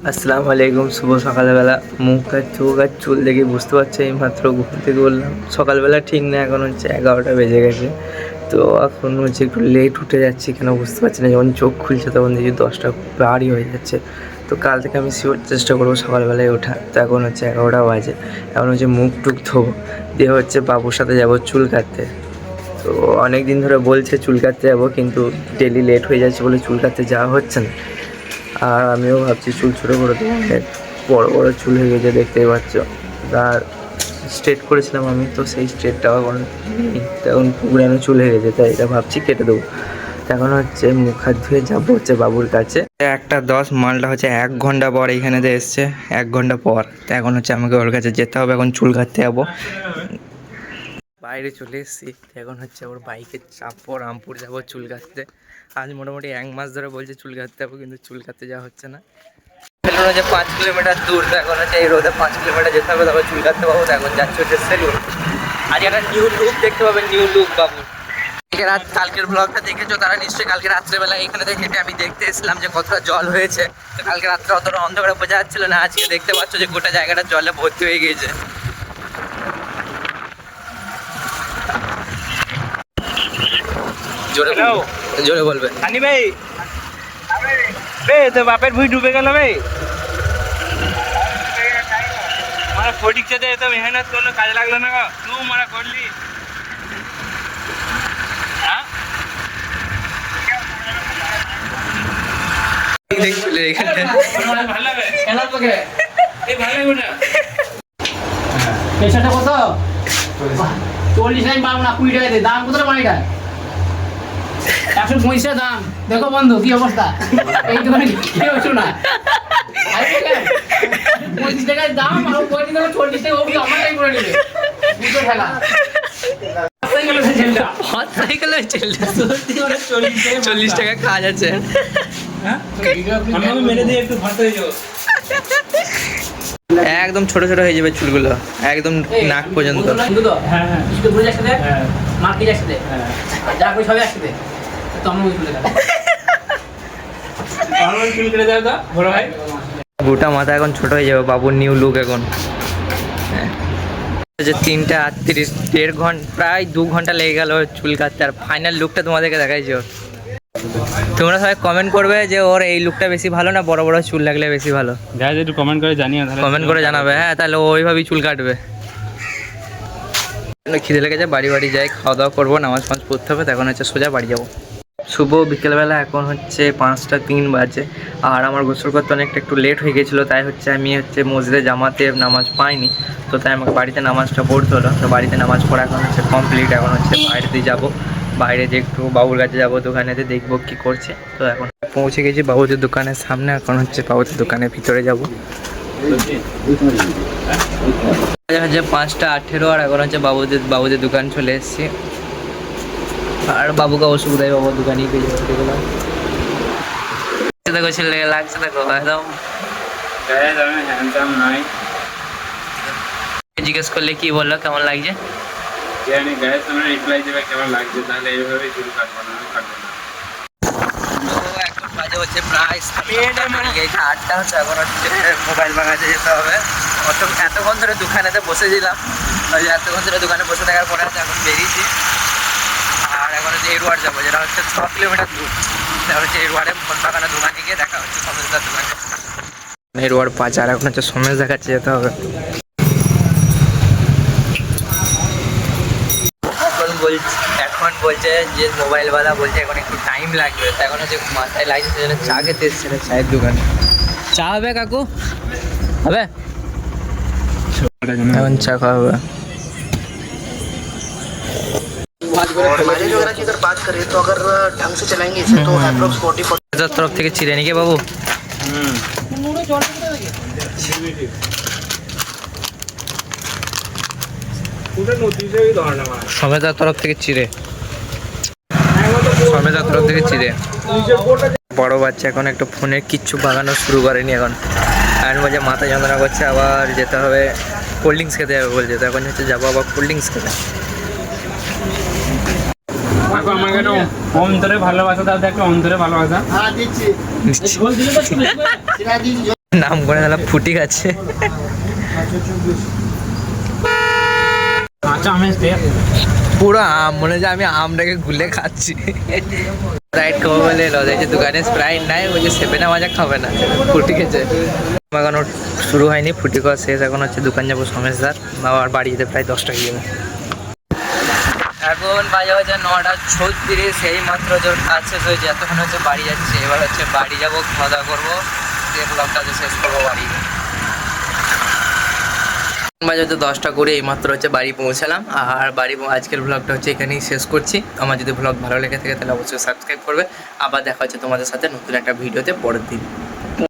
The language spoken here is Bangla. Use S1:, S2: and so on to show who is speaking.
S1: আসসালামু আলাইকুম। শুভ সকালবেলা। মুখ আর চোখ আর চুল দেখে বুঝতে পারছি এই মাত্র ঘুম থেকে বললাম সকালবেলা ঠিক না, এখন হচ্ছে 11টা বেজে গেছে। তো এখন হচ্ছে একটু লেট উঠে যাচ্ছি, কেন বুঝতে পারছি না। যখন চোখ খুলছে তখন দেখি 10টা পারই হয়ে যাচ্ছে। তো কাল থেকে আমি শিওর চেষ্টা করবো সকালবেলায় ওঠা। তো এখন হচ্ছে 11টা বাজে। এখন হচ্ছে মুখ টুক ধোবো, দিয়ে হচ্ছে বাবুর সাথে যাবো চুল কাটতে। তো অনেক দিন ধরে বলছে চুল কাটতে যাবো, কিন্তু ডেলি লেট হয়ে যাচ্ছে বলে চুল কাটতে যাওয়া হচ্ছে না। আর আমিও ভাবছি চুল ছোটো করে দেবো, অনেক বড়ো বড়ো চুল হয়ে গেছে দেখতেই পাচ্ছ। আর স্ট্রেট করেছিলাম আমি, তো সেই স্ট্রেটটাও এখন নেই, এখন পুরানো চুল হয়ে গেছে, তাই এটা ভাবছি কেটে দেবো। এখন হচ্ছে মুখ হাত ধুয়ে যাবো হচ্ছে বাবুর কাছে। 1:10 মালটা হচ্ছে 1 ঘন্টা পর এইখানেতে এসছে, 1 ঘন্টা পর। তো এখন হচ্ছে আমাকে ওর কাছে যেতে হবে, এখন চুল কাটতে যাবো। বাইরে চলে এসেছি, এখন হচ্ছে ওর বাইকে চাপবো, রামপুর যাবো চুল কাটতে। আজ মোটামুটি 1 মাস ধরে বলছে চুল কাটতে যাবো, কিন্তু চুল কাটতে যাওয়া হচ্ছে না। সেলুন হচ্ছে 5 কিলোমিটার দূর, তো এখন হচ্ছে এই রোদে 5 কিলোমিটার যেতে হবে, তারপর চুল কাটতে পাবো। তো এখন যাচ্ছে হচ্ছে সেলুন। আজ একটা নিউ লুক দেখতে পাবেন, নিউ লুক বাবু। কালকের ব্লগটা দেখেছো তারা নিশ্চয়ই। কালকে রাত্রেবেলা এখানে হেঁটে আমি দেখতে এসেছিলাম যে কতটা জল হয়েছে। তো কালকে রাত্রে অতটা অন্ধকারে বোঝা যাচ্ছিল না, আজকে দেখতে পাচ্ছ যে গোটা জায়গাটা জলে ভর্তি হয়ে গিয়েছে। জোরে বলবে
S2: হানি ভাই। বে তো বাপের ভুই ডুবে গেল বে। মারা ফটিক চেতে তো মেহনত করলো, কাজে লাগলো না গো। তুই মারা করলি হ্যাঁ? ভালো হবে খেলা তোকে এই ভালো লাগবে না।
S3: পেশাটা কত? 40 টাকা পাবো না, 20 টাকা দে। দাম কত পানিটা? 150 টাকা দাম। দেখো বন্ধু কি অবস্থা, এই দোকানে কি হচ্ছে না। 25 টাকার দাম আর 40 টাকা ওপি আমারটাই করে নিবে। দুটো ঠেলা।
S1: সাইকেলে 40 টাকা খাওয়া যাচ্ছে।
S2: আমাকে মেরে দিয়ে একটু ভাত হয়ে যাও।
S1: একদম ছোট ছোট হয়ে যাবে চুলগুলো, একদম নাক পর্যন্ত।
S3: হ্যাঁ হ্যাঁ, একটু বুঝে একসাথে মার্কেট একসাথে যা করি সবাই একসাথে। তো আমি চলে গেলাম।
S2: আমার চুল কেটে দাও তো বড় ভাই।
S1: গোটা মাথা এখন ছোট হয়ে যাবে বাবুর নিউ লুক এখন। যে 3:38, 1.5 ঘন্টা, প্রায় 2 ঘন্টা লেগে গেল চুল কাটতে। আর ফাইনাল লুকটা তোমাদেরকে দেখাইছি ওর। তোমরা সবাই কমেন্ট করবে যে ওর এই লুকটা বেশি ভালো না বড় বড় চুল লাগলে বেশি ভালো।
S2: গাইজ একটু কমেন্ট করে জানিও, তাহলে
S1: কমেন্ট করে জানাবে। হ্যাঁ, তাহলে ওইভাবেই চুল কাটবে। খিদে লেগেছে, বাড়ি বাড়ি যাই, খাওয়া দাওয়া করবো, নামাজ ফাজ পড়তে হবে। তখন হচ্ছে সোজা বাড়ি যাবো। শুভ বিকেলবেলা, এখন হচ্ছে 5:03 বাজে। আর আমার গোসল করতে অনেকটা একটু লেট হয়ে গেছিলো, তাই হচ্ছে আমি হচ্ছে মসজিদে জামাতে নামাজ পাইনি। তো তাই আমাকে বাড়িতে নামাজটা পড়তে হলো। তো বাড়িতে নামাজ পড়া এখন হচ্ছে কমপ্লিট। এখন হচ্ছে বাইরেতে যাবো, বাইরে যে একটু বাবুর কাছে যাবো, দোকানেতে দেখবো কি করছে। তো এখন পৌঁছে গেছি বাবুদের দোকানের সামনে। এখন হচ্ছে বাবুদের দোকানের ভিতরে যাবো। হচ্ছে 5:18, আর এখন হচ্ছে বাবুদের দোকান চলে এসেছি। আর বাবুকে অসুবিধায় বাবুর দোকানেই পেয়ে যাবো। দেখো ছেলে লাগছে, দেখো একদম। জিজ্ঞেস করলে কি বললো কেমন লাগছে? এখন বাজে হচ্ছে প্রায় 8টা হচ্ছে। এখন হচ্ছে মোবাইল বাগাতে যেতে হবে। এতক্ষণ ধরে দোকানেতে বসেছিলাম, ওই এতক্ষণ ধরে দোকানে বসে থাকার পরে হচ্ছে এখন বেরিয়েছি। আর এখন হচ্ছে এরওয়ার্ড যাবো, যেটা হচ্ছে 6 কিলোমিটার দূর। তারপর হচ্ছে এরওয়ার্ডে ফোন বাগানের দোকানে গিয়ে দেখা হচ্ছে সমেশদার দোকানে। এরওয়ার্ড বাজার, এখন হচ্ছে সমেশ দেখাচ্ছে যেতে হবে। এখন বলছে যে মোবাইলওয়ালা বলছে এখন একটু টাইম লাগবে। এখন হচ্ছে মাথায় লাগছে, সেজন্য চা খেতে এসছে চায়ের দোকানে। চা হবে কাকু? হবে? এখন চা খাওয়া হবে। তরফ থেকে চিড়ে নিকে বাবু। সমেতার তরফ থেকে চিড়ে, সমেতার তরফ থেকে চিড়ে। বড় বাচ্চা এখন একটা ফোনের কিচ্ছু বাগানো শুরু করেনি এখন। এখন বলছে মাথা যন্ত্রণা করছে, আবার যেতে হবে কোল্ড ড্রিঙ্কস খেতে হবে বলছে। তো এখন হচ্ছে যাবো আবার কোল্ড ড্রিঙ্কস খেতে।
S2: আমাকে একটু অন্তরে ভালোবাসা দাও, একটু অন্তরে ভালোবাসা।
S1: নাম করে তাহলে ফুটি খাচ্ছে। পুরো আম মনে হচ্ছে আমি আমটাকে গুলে খাচ্ছি। স্প্রাইট খাবো বলে এলো, দেখছি দোকানে স্প্রাইট নাই, বলছে সেভেনা মাজা খাবে না, ফুটি খেয়েছে। এখনো শুরু হয়নি, ফুটি খাওয়া শেষ। এখন হচ্ছে দোকান যাবো সমেশদার, আবার বাড়ি যেতে প্রায় 10টা গিয়ে যাবো। এখন বাজে হচ্ছে 9:36, সেই মাত্র জোর কাজ শেষ হয়েছে, এতক্ষণ হচ্ছে বাড়ি যাচ্ছে। এবার হচ্ছে বাড়ি যাবো, খাওয়া দাওয়া করবো, দিয়ে ব্লগটা শেষ করবো বাড়ি। বাজে হচ্ছে 10:20, এইমাত্র হচ্ছে বাড়ি পৌঁছালাম। আর আজকের ব্লগটা হচ্ছে এখানেই শেষ করছি। আমার যদি ব্লগ ভালো লেগে থাকে তাহলে অবশ্যই সাবস্ক্রাইব করবে। আবার দেখা হচ্ছে তোমাদের সাথে নতুন একটা ভিডিওতে পরের দিন।